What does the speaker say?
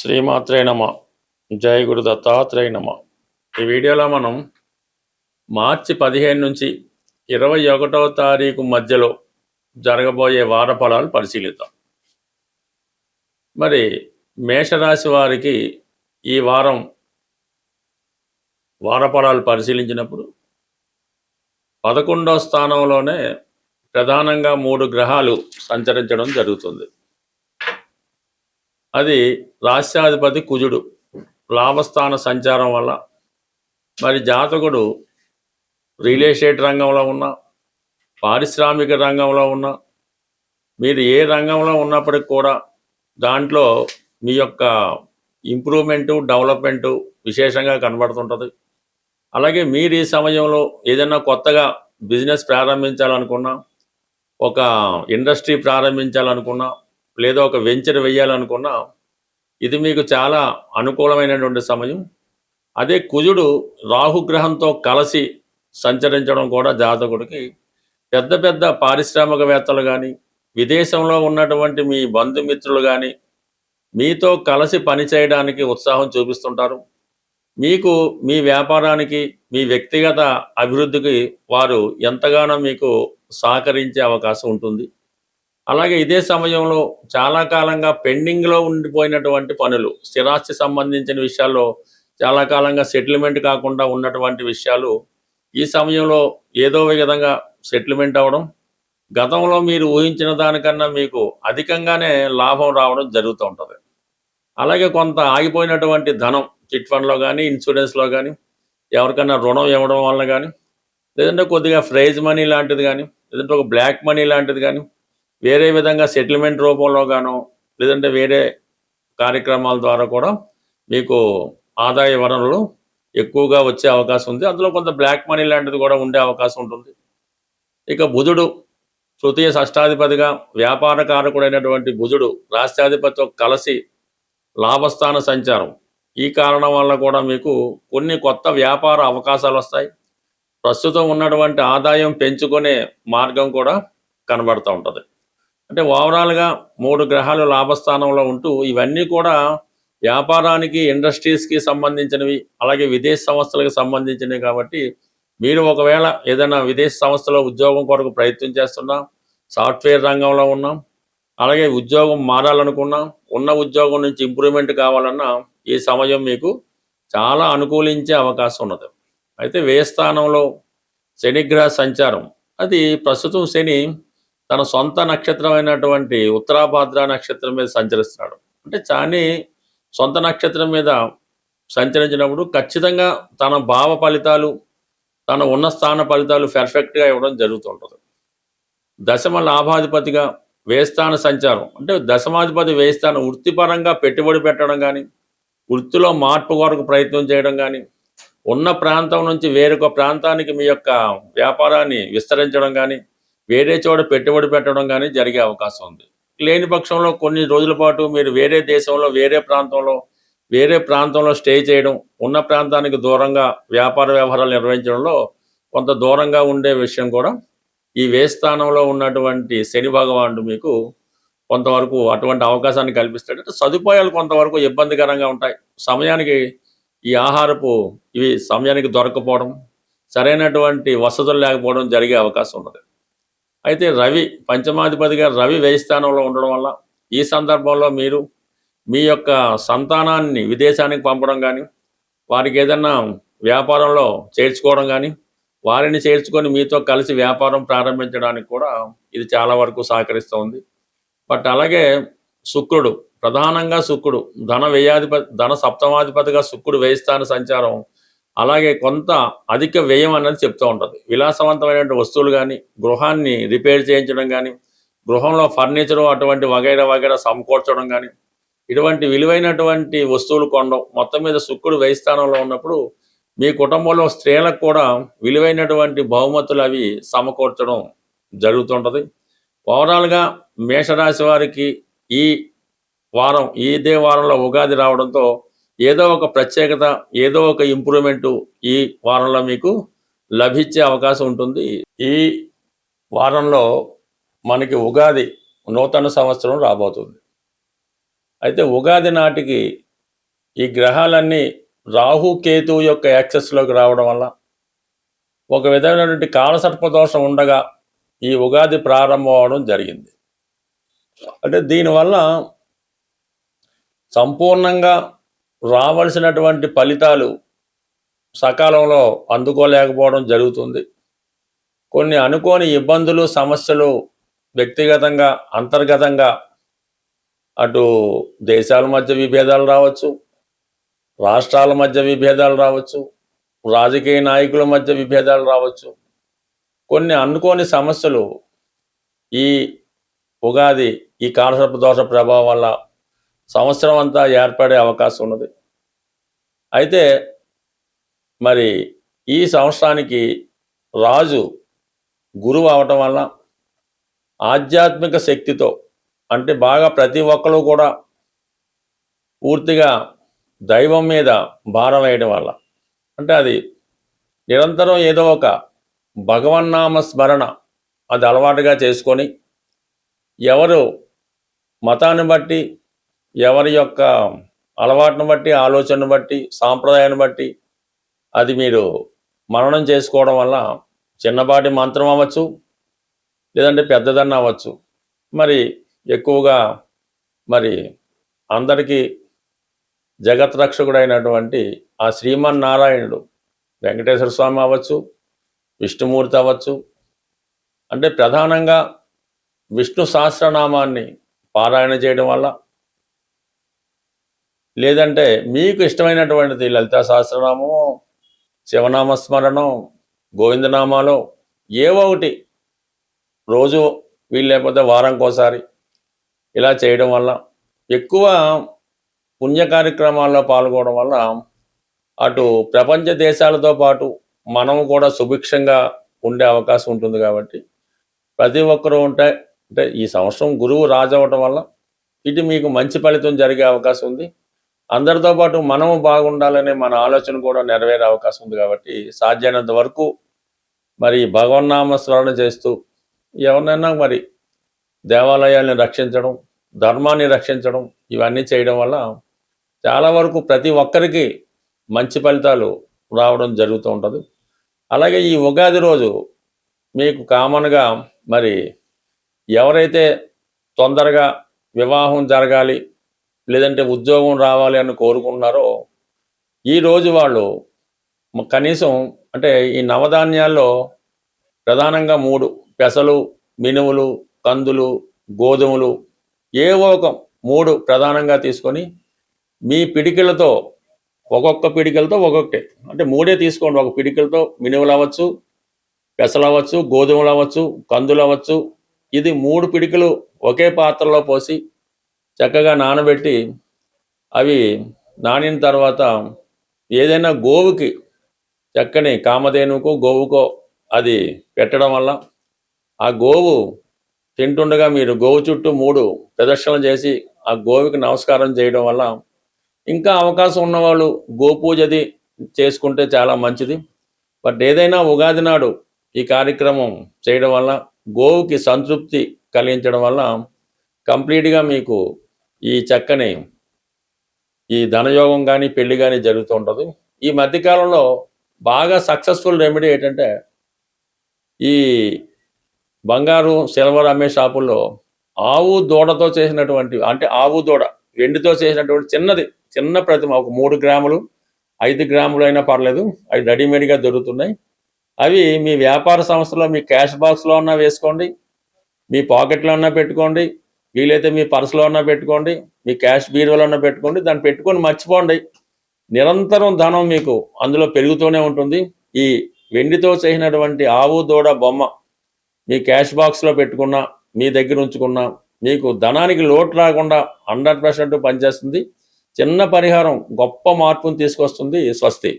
శ్రీమాత్రే నమ. జై గురు దత్తాత్రేయ నమ. ఈ వీడియోలో మనం మార్చి 15 నుంచి 21వ తారీఖు మధ్యలో జరగబోయే వార ఫలాలు పరిశీలిద్దాం. మరి మేషరాశి వారికి ఈ వారం వార ఫలాలు పరిశీలించినప్పుడు 11వ స్థానంలోనే ప్రధానంగా 3 గ్రహాలు సంచరించడం జరుగుతుంది. అది రాష్ట్రాధిపతి కుజుడు లాభస్థాన సంచారం వల్ల మరి జాతకుడు రియల్ ఎస్టేట్ రంగంలో ఉన్న, పారిశ్రామిక రంగంలో ఉన్న, మీరు ఏ రంగంలో ఉన్నప్పటికి కూడా దాంట్లో మీ యొక్క ఇంప్రూవ్మెంటు డెవలప్మెంటు విశేషంగా కనబడుతుంటుంది. అలాగే మీరు ఈ సమయంలో ఏదైనా కొత్తగా బిజినెస్ ప్రారంభించాలనుకున్నా, ఒక ఇండస్ట్రీ ప్రారంభించాలనుకున్నా, లేదా ఒక వెంచర్ వేయాలనుకున్నా ఇది మీకు చాలా అనుకూలమైనటువంటి సమయం. అదే కుజుడు రాహుగ్రహంతో కలిసి సంచరించడం కూడా జాతకుడికి పెద్ద పెద్ద పారిశ్రామికవేత్తలు కానీ, విదేశంలో ఉన్నటువంటి మీ బంధుమిత్రులు కానీ మీతో కలిసి పనిచేయడానికి ఉత్సాహం చూపిస్తుంటారు. మీకు మీ వ్యాపారానికి, మీ వ్యక్తిగత అభివృద్ధికి వారు ఎంతగానో మీకు సహకరించే అవకాశం ఉంటుంది. అలాగే ఇదే సమయంలో చాలా కాలంగా పెండింగ్లో ఉండిపోయినటువంటి పనులు, స్థిరాస్తి సంబంధించిన విషయాల్లో చాలా కాలంగా సెటిల్మెంట్ కాకుండా ఉన్నటువంటి విషయాలు ఈ సమయంలో ఏదో విధంగా సెటిల్మెంట్ అవ్వడం, గతంలో మీరు ఊహించిన దానికన్నా మీకు అధికంగానే లాభం రావడం జరుగుతూ ఉంటుంది. అలాగే కొంత ఆగిపోయినటువంటి ధనం చిట్ ఫండ్లో కానీ, ఇన్సూరెన్స్లో కానీ, ఎవరికైనా రుణం ఇవ్వడం వల్ల కానీ, లేదంటే కొద్దిగా ప్రైజ్ మనీ లాంటిది కానీ, లేదంటే ఒక బ్లాక్ మనీ లాంటిది కానీ, వేరే విధంగా సెటిల్మెంట్ రూపంలో గానో, లేదంటే వేరే కార్యక్రమాల ద్వారా కూడా మీకు ఆదాయ వనరులు ఎక్కువగా వచ్చే అవకాశం ఉంది. అందులో కొంత బ్లాక్ మనీ లాంటిది కూడా ఉండే అవకాశం ఉంటుంది. ఇక బుధుడు తృతీయ షష్టాధిపతిగా వ్యాపార కారకుడైనటువంటి బుధుడు రాష్ట్రాధిపతితో కలిసి లాభస్థాన సంచారం, ఈ కారణం వల్ల కూడా మీకు కొన్ని కొత్త వ్యాపార అవకాశాలు వస్తాయి. ప్రస్తుతం ఉన్నటువంటి ఆదాయం పెంచుకునే మార్గం కూడా కనబడుతూ ఉంటుంది. అంటే ఓవరాల్గా 3 గ్రహాలు లాభస్థానంలో ఉంటూ ఇవన్నీ కూడా వ్యాపారానికి, ఇండస్ట్రీస్కి సంబంధించినవి, అలాగే విదేశ సంస్థలకు సంబంధించినవి. కాబట్టి మీరు ఒకవేళ ఏదైనా విదేశ సంస్థలో ఉద్యోగం కొరకు ప్రయత్నం చేస్తున్నా, సాఫ్ట్వేర్ రంగంలో ఉన్నాం, అలాగే ఉద్యోగం మారాలనుకున్నా, ఉన్న ఉద్యోగం నుంచి ఇంప్రూవ్మెంట్ కావాలన్నా ఈ సమయం మీకు చాలా అనుకూలించే అవకాశం ఉన్నది. అయితే వ్యయ స్థానంలో శనిగ్రహ సంచారం, అది ప్రస్తుతం శని తన సొంత నక్షత్రమైనటువంటి ఉత్తరాభాద్ర నక్షత్రం మీద సంచరిస్తున్నాడు. అంటే చాని సొంత నక్షత్రం మీద సంచరించినప్పుడు ఖచ్చితంగా తన భావ ఫలితాలు, తన ఉన్న స్థాన ఫలితాలు పర్ఫెక్ట్గా ఇవ్వడం జరుగుతుంటుంది. దశమ లాభాధిపతిగా వ్యయస్థాన సంచారం, అంటే దశమాధిపతి వ్యయస్థానం వృత్తిపరంగా పెట్టుబడి పెట్టడం కానీ, వృత్తిలో మార్పు కొరకు ప్రయత్నం చేయడం కానీ, ఉన్న ప్రాంతం నుంచి వేరొక ప్రాంతానికి మీ యొక్క వ్యాపారాన్ని విస్తరించడం కానీ, వేరే చోట పెట్టుబడి పెట్టడం కానీ జరిగే అవకాశం ఉంది. లేని పక్షంలో కొన్ని రోజుల పాటు మీరు వేరే దేశంలో, వేరే ప్రాంతంలో స్టే చేయడం, ఉన్న ప్రాంతానికి దూరంగా వ్యాపార వ్యవహారాలు నిర్వహించడంలో కొంత దూరంగా ఉండే విషయం కూడా ఈ వ్యయస్థానంలో ఉన్నటువంటి శని భగవానుడు మీకు కొంతవరకు అటువంటి అవకాశాన్ని కల్పిస్తాడు. అంటే సదుపాయాలు కొంతవరకు ఇబ్బందికరంగా ఉంటాయి. సమయానికి ఈ ఆహారపు ఇవి సమయానికి దొరకపోవడం, సరైనటువంటి వసతులు లేకపోవడం జరిగే అవకాశం ఉన్నది. అయితే రవి పంచమాధిపతిగా రవి వ్యయస్థానంలో ఉండడం వల్ల ఈ సందర్భంలో మీరు మీ యొక్క సంతానాన్ని విదేశానికి పంపడం కానీ, వారికి ఏదన్నా వ్యాపారంలో చేర్చుకోవడం కానీ, వారిని చేర్చుకొని మీతో కలిసి వ్యాపారం ప్రారంభించడానికి కూడా ఇది చాలా వరకు సహకరిస్తుంది. బట్ అలాగే శుక్రుడు, ప్రధానంగా శుక్రుడు ధన సప్తమాధిపతిగా శుక్రుడు వ్యయస్థాన సంచారం, అలాగే కొంత అధిక వ్యయం అన్నది చెప్తూ ఉంటుంది. విలాసవంతమైనటువంటి వస్తువులు కానీ, గృహాన్ని రిపేర్ చేయించడం కానీ, గృహంలో ఫర్నిచరు అటువంటి వగైరా సమకూర్చడం కానీ, ఇటువంటి విలువైనటువంటి వస్తువులు కొనడం, మొత్తం మీద శుక్రుడు వ్యయస్థానంలో ఉన్నప్పుడు మీ కుటుంబంలో స్త్రీలకు కూడా విలువైనటువంటి బహుమతులు అవి సమకూర్చడం జరుగుతుంటుంది. ఓవరాల్గా మేషరాశి వారికి ఈ వారం, ఇదే వారంలో ఉగాది రావడంతో ఏదో ఒక ప్రత్యేకత, ఏదో ఒక ఇంప్రూవ్మెంటు ఈ వారంలో మీకు లభించే అవకాశం ఉంటుంది. ఈ వారంలో మనకి ఉగాది నూతన సంవత్సరం రాబోతుంది. అయితే ఉగాది నాటికి ఈ గ్రహాలన్నీ రాహు కేతువు యొక్క యాక్సెస్లోకి రావడం వల్ల ఒక విధమైనటువంటి కాలసర్ప దోషం ఉండగా ఈ ఉగాది ప్రారంభం అవడం జరిగింది. అంటే దీనివల్ల సంపూర్ణంగా రావలసినటువంటి ఫలితాలు సకాలంలో అందుకోలేకపోవడం జరుగుతుంది. కొన్ని అనుకోని ఇబ్బందులు, సమస్యలు వ్యక్తిగతంగా, అంతర్గతంగా అటు దేశాల మధ్య విభేదాలు రావచ్చు, రాష్ట్రాల మధ్య విభేదాలు రావచ్చు, రాజకీయ నాయకుల మధ్య విభేదాలు రావచ్చు. కొన్ని అనుకోని సమస్యలు ఈ ఉగాది, ఈ కాలసర్ప దోష ప్రభావం వల్ల సంవత్సరం అంతా ఏర్పడే అవకాశం ఉన్నది. అయితే మరి ఈ సంవత్సరానికి రాజు గురువు అవటం వల్ల ఆధ్యాత్మిక శక్తితో, అంటే బాగా ప్రతి ఒక్కరు కూడా పూర్తిగా దైవం మీద భారం వేయడం వల్ల, అంటే అది నిరంతరం ఏదో ఒక భగవన్నామ స్మరణ అది అలవాటుగా చేసుకొని, ఎవరు మతాన్ని బట్టి, ఎవరి యొక్క అలవాటును బట్టి, ఆలోచనను బట్టి, సాంప్రదాయాన్ని బట్టి అది మీరు మననం చేసుకోవడం వల్ల చిన్నపాటి మంత్రం అవ్వచ్చు, లేదంటే పెద్దదన్న అవ్వచ్చు, మరి ఎక్కువగా మరి అందరికీ జగత్రక్షకుడైనటువంటి ఆ శ్రీమన్నారాయణుడు వెంకటేశ్వర స్వామి అవ్వచ్చు, విష్ణుమూర్తి అవ్వచ్చు, అంటే ప్రధానంగా విష్ణు సహస్రనామాన్ని పారాయణ చేయడం వల్ల, లేదంటే మీకు ఇష్టమైనటువంటిది లలితా సహస్రనామం, శివనామస్మరణం, గోవిందనామాలో ఏవో ఒకటి రోజు వీలు లేకపోతే వారంకోసారి ఇలా చేయడం వల్ల, ఎక్కువ పుణ్య కార్యక్రమాల్లో పాల్గొనడం వల్ల అటు ప్రపంచ దేశాలతో పాటు మనము కూడా సుభిక్షంగా ఉండే అవకాశం ఉంటుంది. కాబట్టి ప్రతి ఒక్కరూ అంటే ఈ సంవత్సరం గురువు రాజు అవ్వటం వల్ల ఇటు మీకు మంచి ఫలితం జరిగే అవకాశం ఉంది. అందరితో పాటు మనము బాగుండాలనే మన ఆలోచన కూడా నెరవేరే అవకాశం ఉంది. కాబట్టి సాధ్యమైనంత వరకు మరి భగవన్నామ స్మరణ చేస్తూ ఎవరినైనా మరి దేవాలయాల్ని రక్షించడం, ధర్మాన్ని రక్షించడం, ఇవన్నీ చేయడం వల్ల చాలా వరకు ప్రతి ఒక్కరికి మంచి ఫలితాలు రావడం జరుగుతూ ఉంటుంది. అలాగే ఈ ఉగాది రోజు మీకు కామన్గా మరి ఎవరైతే తొందరగా వివాహం జరగాలి, లేదంటే ఉద్యోగం రావాలి అని కోరుకుంటున్నారో, ఈరోజు వాళ్ళు కనీసం అంటే ఈ నవధాన్యాల్లో ప్రధానంగా 3 పెసలు, మినుములు, కందులు, గోధుమలు ఏవో ఒక 3 ప్రధానంగా తీసుకొని మీ పిడికిలతో ఒక్కొక్క పిడికిలతో ఒక్కొక్కటి, అంటే 3 తీసుకోండి. ఒక పిడికిలతో మినుములు అవ్వచ్చు, పెసలు అవ్వచ్చు, గోధుమలు అవ్వచ్చు, కందులు అవ్వచ్చు, ఇది 3 పిడికిలు ఒకే పాత్రలో పోసి చక్కగా నానబెట్టి, అవి నానిన తర్వాత ఏదైనా గోవుకి, చక్కని కామధేనుకో గోవుకో అది పెట్టడం వల్ల ఆ గోవు తింటుండగా మీరు గోవు చుట్టూ 3 ప్రదక్షిణలు చేసి ఆ గోవుకి నమస్కారం చేయడం వల్ల, ఇంకా అవకాశం ఉన్నవాళ్ళు గోపూజది చేసుకుంటే చాలా మంచిది. బట్ ఏదైనా ఉగాది నాడు ఈ కార్యక్రమం చేయడం వల్ల గోవుకి సంతృప్తి కలిగించడం వల్ల కంప్లీట్గా మీకు ఈ చక్కని ఈ ధనయోగం కానీ పెళ్లి కానీ జరుగుతూ ఉంటుంది. ఈ మధ్యకాలంలో బాగా సక్సెస్ఫుల్ రెమెడీ ఏంటంటే, ఈ బంగారు సిల్వర్ అమ్మే షాపుల్లో ఆవు దూడతో చేసినటువంటి, అంటే ఆవు దూడ వెండితో చేసినటువంటి చిన్న ప్రతిమ, ఒక 3 గ్రాములు 5 గ్రాములు అయినా పర్లేదు, అవి రెడీమేడ్గా దొరుకుతున్నాయి. అవి మీ వ్యాపార సంస్థలో మీ క్యాష్ బాక్స్లో అన్నా వేసుకోండి, మీ పాకెట్లో అన్నా పెట్టుకోండి, వీలైతే మీ పర్సులో అన్నా పెట్టుకోండి, మీ క్యాష్ బీరువాలో అన్నా పెట్టుకోండి. దాన్ని పెట్టుకొని మర్చిపోండి, నిరంతరం ధనం మీకు అందులో పెరుగుతూనే ఉంటుంది. ఈ వెండితో చేసినటువంటి ఆవు దూడ బొమ్మ మీ క్యాష్ బాక్స్లో పెట్టుకున్నా, మీ దగ్గర ఉంచుకున్నా, మీకు ధనానికి లోటు రాకుండా 100% పనిచేస్తుంది. చిన్న పరిహారం గొప్ప మార్పును తీసుకొస్తుంది. స్వస్తి.